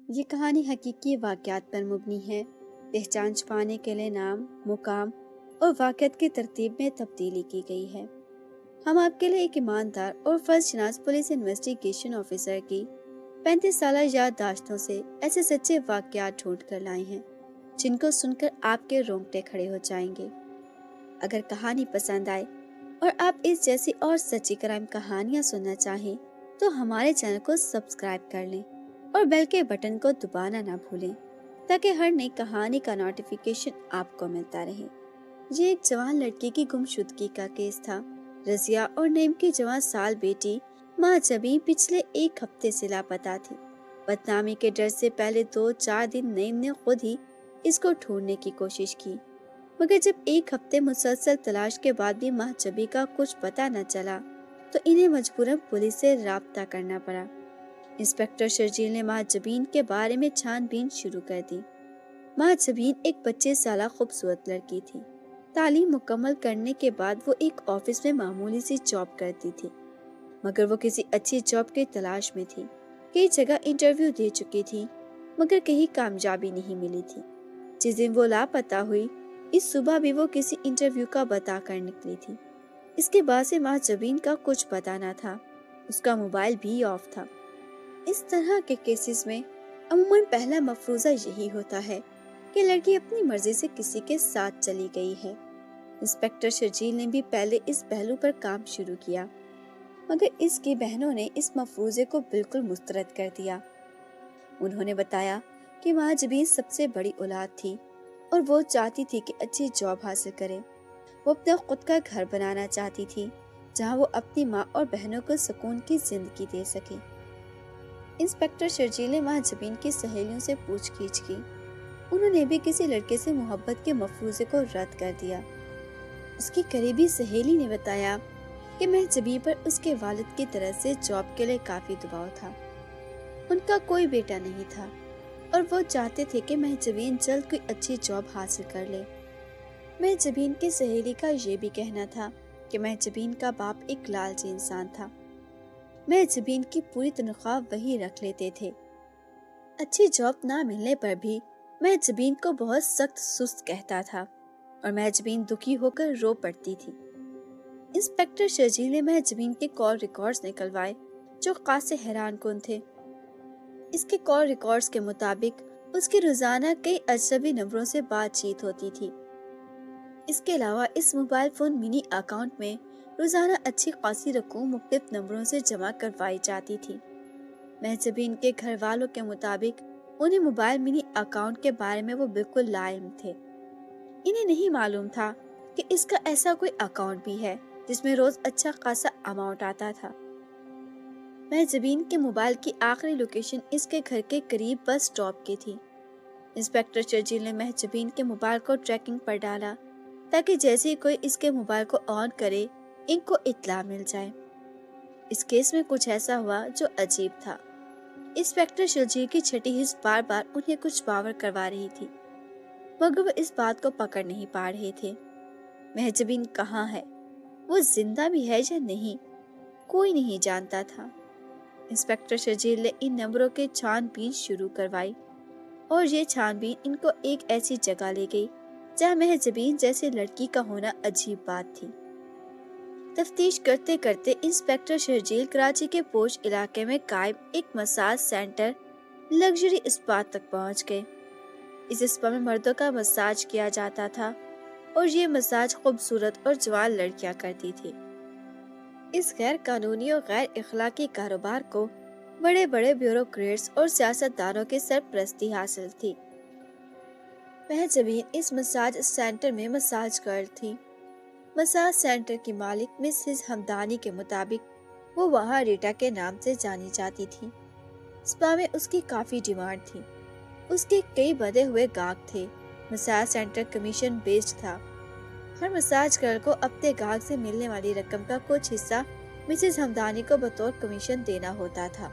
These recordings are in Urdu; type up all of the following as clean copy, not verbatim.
یہ کہانی حقیقی واقعات پر مبنی ہے۔ پہچان چھپانے کے لیے نام، مقام اور واقعات کی ترتیب میں تبدیلی کی گئی ہے۔ ہم آپ کے لیے ایک ایماندار اور فرض شناس پولیس انویسٹیگیشن آفیسر کی 35 سالہ یادداشتوں سے ایسے سچے واقعات ڈھونڈ کر لائے ہیں جن کو سن کر آپ کے رونگٹے کھڑے ہو جائیں گے۔ اگر کہانی پسند آئے اور آپ اس جیسی اور سچی کرائم کہانیاں سننا چاہیں تو ہمارے چینل کو سبسکرائب کر لیں اور بیل کے بٹن کو دبانا نہ بھولیں تاکہ ہر نئی کہانی کا نوٹیفیکیشن آپ کو ملتا رہے۔ یہ ایک جوان لڑکی کی گمشدگی کا کیس تھا۔ رضیہ اور نیم کی جوان سال بیٹی ماں جبیں پچھلے ایک ہفتے سے لاپتہ تھی۔ بدنامی کے ڈر سے پہلے 2-4 دن نیم نے خود ہی اس کو ڈھونڈنے کی کوشش کی، مگر جب ایک ہفتے مسلسل تلاش کے بعد بھی ماں جبیں کا کچھ پتہ نہ چلا تو انہیں مجبوراً پولیس سے رابطہ کرنا پڑا۔ انسپکٹر شرجیل نے ماں جبیں کے بارے میں چھان بین شروع کر دی۔ ماں جبیں ایک 25 سالہ خوبصورت لڑکی تھی۔ تعلیم مکمل کرنے کے بعد وہ ایک آفس میں معمولی سی جاب کرتی تھی، مگر وہ کسی اچھی جاب کی تلاش میں تھی۔ کئی جگہ انٹرویو دے چکی تھی مگر کہیں کامیابی نہیں ملی تھی۔ جس دن وہ لاپتہ ہوئی اس صبح بھی وہ کسی انٹرویو کا بتا کر نکلی تھی۔ اس کے بعد سے ماں جبیں کا کچھ پتہ نہ تھا، اس کا موبائل بھی آف تھا۔ اس طرح کے کیسز میں عموماً پہلا مفروضہ یہی ہوتا ہے کہ لڑکی اپنی مرضی سے کسی کے ساتھ چلی گئی ہے۔ انسپکٹر شرجیل نے بھی پہلے اس پہلو پر کام شروع کیا، مگر اس کی بہنوں نے اس مفروضے کو بالکل مسترد کر دیا۔ انہوں نے بتایا کہ ماں جبیں سب سے بڑی اولاد تھی اور وہ چاہتی تھی کہ اچھی جاب حاصل کرے۔ وہ اپنا خود کا گھر بنانا چاہتی تھی جہاں وہ اپنی ماں اور بہنوں کو سکون کی زندگی دے سکے۔ انسپکٹر شرجیل نے ماں جبیں کی سہیلیوں سے پوچھ گچھ کی۔ انہوں نے بھی کسی لڑکے سے محبت کے مفروضے کو رد کر دیا۔ اس کی قریبی سہیلی نے بتایا کہ ماں جبیں پر اس کے والد کی طرف سے جاب کے لیے کافی دباؤ تھا۔ ان کا کوئی بیٹا نہیں تھا اور وہ چاہتے تھے کہ ماں جبیں جلد کوئی اچھی جاب حاصل کر لے۔ ماں جبیں کی سہیلی کا یہ بھی کہنا تھا کہ ماں جبیں کا باپ ایک لالچی انسان تھا۔ ماں جبیں کی پوری تنخواہ وہی رکھ لیتے تھے۔ اچھی جاب نہ ملنے پر بھی ماں جبیں کو بہت سخت سست کہتا تھا اور ماں جبیں دکھی ہو کر رو پڑتی تھی۔ انسپکٹر شرجیل نے ماں جبیں کے کال ریکارڈز نکلوائے جو خاصے حیران کن تھے۔ اس کے کال ریکارڈز کے مطابق اس کی روزانہ کئی اجنبی نمبروں سے بات چیت ہوتی تھی۔ اس کے علاوہ اس موبائل فون منی اکاؤنٹ میں روزانہ اچھی خاصی رقم مختلف نمبروں سے جمع کروائی جاتی تھی۔ ماں جبیں کے گھر والوں کے مطابق انہیں موبائل منی اکاؤنٹ کے بارے میں وہ بالکل لا علم تھے۔ انہیں نہیں معلوم تھا کہ اس کا ایسا کوئی اکاؤنٹ بھی ہے جس میں روز اچھا خاصا اماؤنٹ آتا تھا۔ ماں جبیں کے موبائل کی آخری لوکیشن اس کے گھر کے قریب بس اسٹاپ کی تھی۔ انسپکٹر شرجیل نے ماں جبیں کے موبائل کو ٹریکنگ پر ڈالا تاکہ جیسے ہی کوئی اس کے موبائل کو آن کرے ان کو اطلاع مل جائے۔ اس کیس میں کچھ ایسا ہوا جو عجیب تھا۔ انسپکٹر شرجیل کی چھٹی حس بار بار انہیں کچھ باور کروا رہی تھی مگر وہ اس بات کو پکڑ نہیں پا رہے تھے۔ ماں جبیں کہاں ہے؟ وہ زندہ بھی ہے یا نہیں؟ کوئی نہیں جانتا تھا۔ انسپکٹر شرجیل نے ان نمبروں کے چھان بین شروع کروائی اور یہ چھان بین ان کو ایک ایسی جگہ لے گئی جہاں ماں جبیں جیسے لڑکی کا ہونا عجیب بات تھی۔ تفتیش کرتے کرتے انسپکٹر شرجیل کراچی کے پوش علاقے میں قائم ایک مساج سینٹر لگژری اسپا تک پہنچ گئے۔ اس اسپا میں مردوں کا مساج کیا جاتا تھا اور یہ مساج خوبصورت اور جوان لڑکیاں کرتی تھی۔ اس غیر قانونی اور غیر اخلاقی کاروبار کو بڑے بڑے بیوروکریٹس اور سیاستدانوں کی سرپرستی حاصل تھی۔ ماں جبیں اس مساج سینٹر میں مساج گرل تھی۔ مساج سینٹر کی مالک مسز ہمدانی کے مطابق وہ وہاں ریٹا کے نام سے جانی جاتی تھی۔ اسپا میں اس کی کافی ڈیمانڈ تھی۔ اس کے کئی بدے ہوئے گاہک تھے۔ مساج سینٹر کمیشن بیسڈ تھا۔ ہر مساج گرل کو اپنے گاہک سے ملنے والی رقم کا کچھ حصہ مسز ہمدانی کو بطور کمیشن دینا ہوتا تھا۔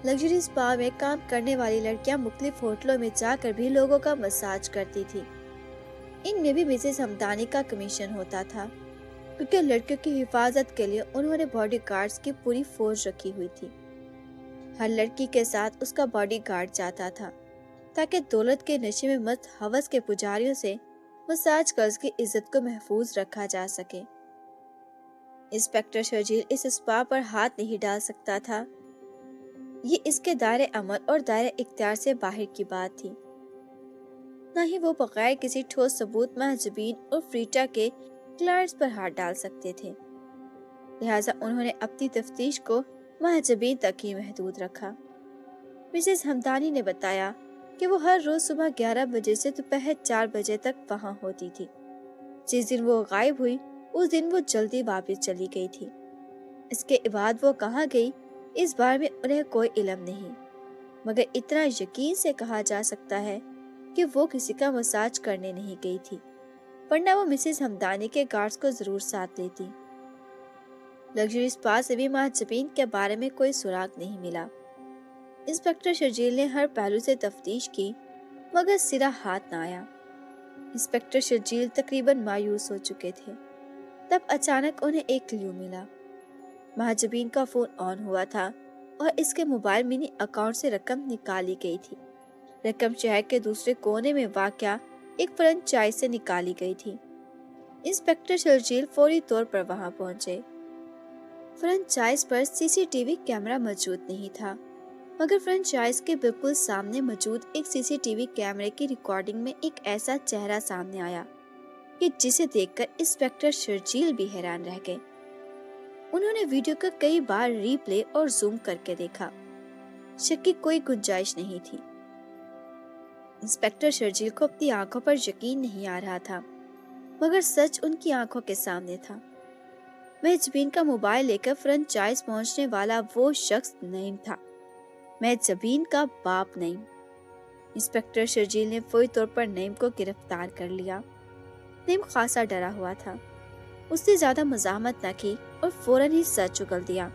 لگژری اسپا میں کام کرنے والی لڑکیاں مختلف ہوٹلوں میں جا کر بھی لوگوں کا مساج کرتی تھی۔ ان میں بھی مسز ہمدانی کا کمیشن ہوتا تھا کیونکہ لڑکیوں کی حفاظت کے لیے انہوں نے باڈی گارڈز کی پوری فوج رکھی ہوئی تھی۔ ہر لڑکی کے ساتھ اس کا باڈی گارڈ جاتا تھا تاکہ دولت کے نشے میں مست ہوس کے پجاریوں سے مساج گرلز کی عزت کو محفوظ رکھا جا سکے۔ انسپکٹر شرجیل اس اسپا پر ہاتھ نہیں ڈال سکتا تھا، یہ اس کے دائرے عمل اور دائرے اختیار سے باہر کی بات تھی۔ نہ ہی وہ بغیر کسی ٹھوس ثبوت محجبین اور فریٹا کے کلائنٹس پر ہاتھ ڈال سکتے تھے، لہٰذا انہوں نے اپنی تفتیش کو محجبین تک ہی محدود رکھا۔ مسز ہمدانی نے بتایا کہ وہ ہر روز صبح 11 بجے سے دوپہر 4 بجے تک وہاں ہوتی تھی۔ جس دن وہ غائب ہوئی اس دن وہ جلدی واپس چلی گئی تھی۔ اس کے بعد وہ کہاں گئی اس بارے میں انہیں کوئی علم نہیں، مگر اتنا یقین سے کہا جا سکتا ہے کہ وہ کسی کا مساج کرنے نہیں گئی تھی، ورنہ وہ مسز ہمدانی کے گارڈز کو ضرور ساتھ لیتی۔ لگژری سپا سے بھی محجبین کے بارے میں کوئی سراغ نہیں ملا۔ انسپکٹر شرجیل نے ہر پہلو سے تفتیش کی مگر سرا ہاتھ نہ آیا۔ انسپکٹر شرجیل تقریباً مایوس ہو چکے تھے، تب اچانک انہیں ایک کلیو ملا۔ محجبین کا فون آن ہوا تھا اور اس کے موبائل منی اکاؤنٹ سے رقم نکالی گئی تھی۔ رقم شہر کے دوسرے کونے میں واقع ایک فرنچائز سے نکالی گئی تھی۔ انسپکٹر شرجیل فوری طور پر وہاں پہنچے۔ فرنچائز پر سی سی ٹی وی کیمرہ موجود نہیں تھا، مگر فرنچائز کے بالکل سامنے موجود ایک سی سی ٹی وی کیمرے کی ریکارڈنگ میں ایک ایسا چہرہ سامنے آیا کہ جسے دیکھ کر انسپکٹر شرجیل بھی حیران رہ گئے۔ انہوں نے ویڈیو کا کئی بار ری پلے اور زوم کر کے دیکھا، شک کی کوئی گنجائش نہیں تھی۔ انسپکٹر شرجیل کو اپنی آنکھوں پر یقین نہیں آ رہا تھا، مگر سچ ان کی آنکھوں کے سامنے تھا۔ محجبین کا موبائل لے کر فرنچائز پہنچنے والا وہ شخص نعیم تھا، محجبین کا باپ نعیم۔ انسپکٹر شرجیل نے فوری طور پر نعیم کو گرفتار کر لیا۔ نعیم خاصا ڈرا ہوا تھا، اس نے زیادہ مزاحمت نہ کی اور فوراً ہی سچ اگل دیا۔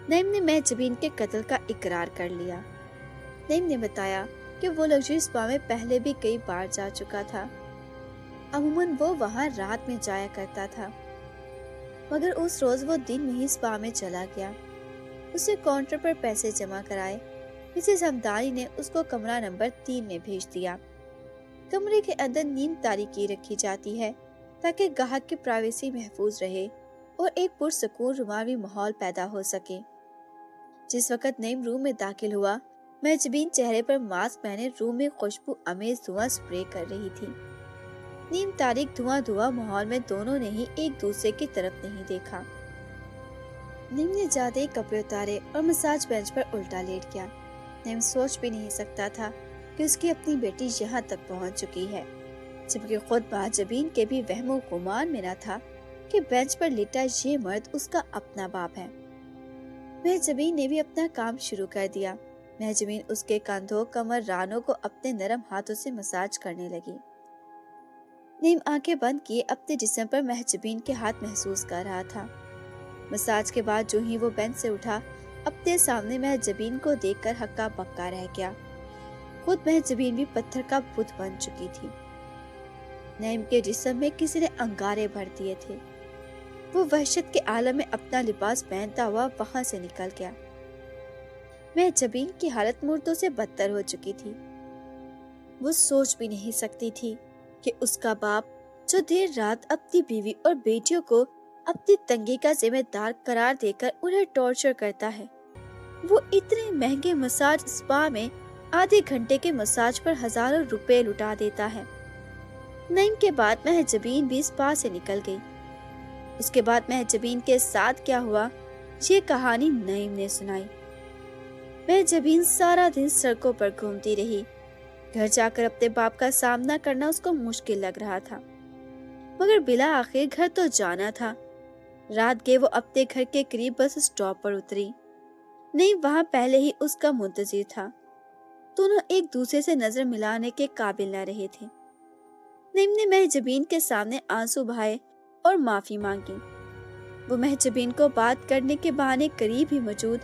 نعیم نے محجبین کے قتل کا اقرار کر لیا۔ نعیم نے بتایا کہ وہ لگژری سپا میں پہلے بھی کئی بار جا چکا تھا، عموماً وہ وہاں رات میں جایا کرتا تھا، مگر اس روز وہ دن میں ہی سپا میں چلا گیا۔ اس نے کاؤنٹر پر پیسے جمع کرائے۔ مسز ہمدانی نے اس کو کمرہ نمبر 3 میں بھیج دیا۔ کمرے کے اندر نیم تاریکی رکھی جاتی ہے تاکہ گاہک کی پرائیویسی محفوظ رہے اور ایک پرسکون رومانوی ماحول پیدا ہو سکے۔ جس وقت نعیم روم میں داخل ہوا، محجبین چہرے پر ماسک پہنے روم میں خوشبو امیز دھواں سپرے کر رہی تھی۔ نیم تاریک دھواں ماحول میں دونوں نے ہی ایک دوسرے کی طرف نہیں دیکھا۔ نیم نے جاتے ہی کپڑے اتارے اور مساج بینچ پر الٹا لیٹ گیا۔ نیم سوچ بھی نہیں سکتا تھا کہ اس کی اپنی بیٹی یہاں تک پہنچ چکی ہے، جبکہ خود محجبین کے بھی وہم و گمان میں نہ تھا کہ بینچ پر لیٹا یہ مرد اس کا اپنا باپ ہے۔ محجبین نے بھی اپنا کام شروع کر دیا۔ محجبین اس کے کندھوں، کمر، رانوں کو اپنے نرم ہاتھوں سے مساج کرنے لگی۔ نیم آنکھیں بند کیے اپنے جسم پر محجبین کے ہاتھ محسوس کر رہا تھا۔ مساج کے بعد جو ہی وہ بینچ سے اٹھا، اپنے سامنے محجبین کو دیکھ کر ہکا بکا رہ گیا۔ خود محجبین بھی پتھر کا بت بن چکی تھی۔ نعیم کے جسم میں کسی نے انگارے بھر دیے تھے۔ وہ وحشت کے عالم میں اپنا لباس پہنتا ہوا وہاں سے نکل گیا۔ محجبین کی حالت مردوں سے بدتر ہو چکی تھی۔ وہ سوچ بھی نہیں سکتی تھی کہ اس کا باپ، جو دیر رات اپنی بیوی اور بیٹیوں کو اپنی تنگی کا ذمہ دار قرار دے کر انہیں ٹارچر کرتا ہے، وہ اتنے مہنگے مساج سپا میں آدھے گھنٹے کے مساج پر ہزاروں روپے لٹا دیتا ہے۔ نعیم کے بعد محجبین بھی سپا سے نکل گئی۔ اس کے بعد محجبین کے ساتھ کیا ہوا، یہ کہانی نعیم نے سنائی۔ محجبین سارا دن سڑکوں پر گھومتی رہی۔ گھر جا کر اپنے باپ کا سامنا کرنا اس کو مشکل لگ رہا تھا، مگر بلا آخر گھر تو جانا تھا۔ رات کے وہ اپنے گھر کے قریب بس اسٹاپ پر اتری۔ نعیم وہاں پہلے ہی اس کا منتظر تھا۔ دونوں ایک دوسرے سے نظر ملانے کے قابل نہ رہے تھے۔ نعیم نے محجبین کے سامنے آنسو بہائے اور معافی مانگی۔ وہ محجبین کو بات کرنے کے بہانے قریب ہی موجود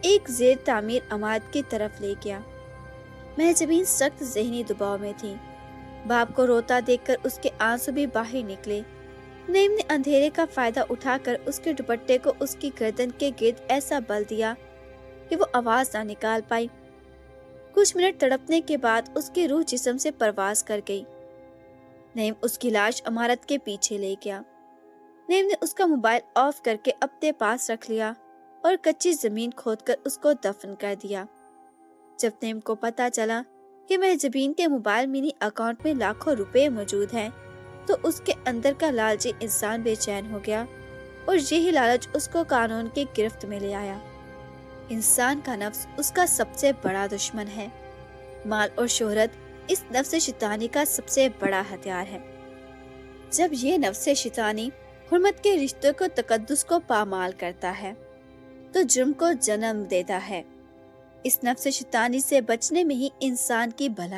ایک زیر تعمیر عمارت کی طرف لے گیا۔ محجبین سخت ذہنی دباؤ میں تھی۔ باپ کو روتا دیکھ کر اس کے آنسو بھی باہر نکلے۔ نعیم نے اندھیرے کا فائدہ اٹھا کر اس کے دوپٹے کو اس کی گردن کے گرد ایسا بل دیا کہ وہ آواز نہ نکال پائی۔ کچھ منٹ تڑپنے کے بعد اس کی روح جسم سے پرواز کر گئی۔ نعیم اس کی لاش عمارت کے پیچھے لے گیا۔ نعیم نے اس کا موبائل آف کر کے اپنے پاس رکھ لیا اور کچی زمین کھود کر اس کو دفن کر دیا۔ جب نعیم کو پتا چلا کہ مہجبین کے موبائل منی اکاؤنٹ میں لاکھوں روپے موجود ہیں تو اس کے اندر کا لالچی انسان بے چین ہو گیا اور یہی لالچ اس کو قانون کی گرفت میں لے آیا۔ انسان کا نفس اس کا سب سے بڑا دشمن ہے۔ مال اور شہرت اس نفس شیطانی کا سب سے بڑا ہتھیار ہے۔ جب یہ نفس شیطانی حرمت کے رشتوں کو تقدس کو پامال کرتا ہے تو جرم کو جنم دیتا ہے۔ اس نفس شیطانی سے بچنے میں ہی انسان کی بھلائی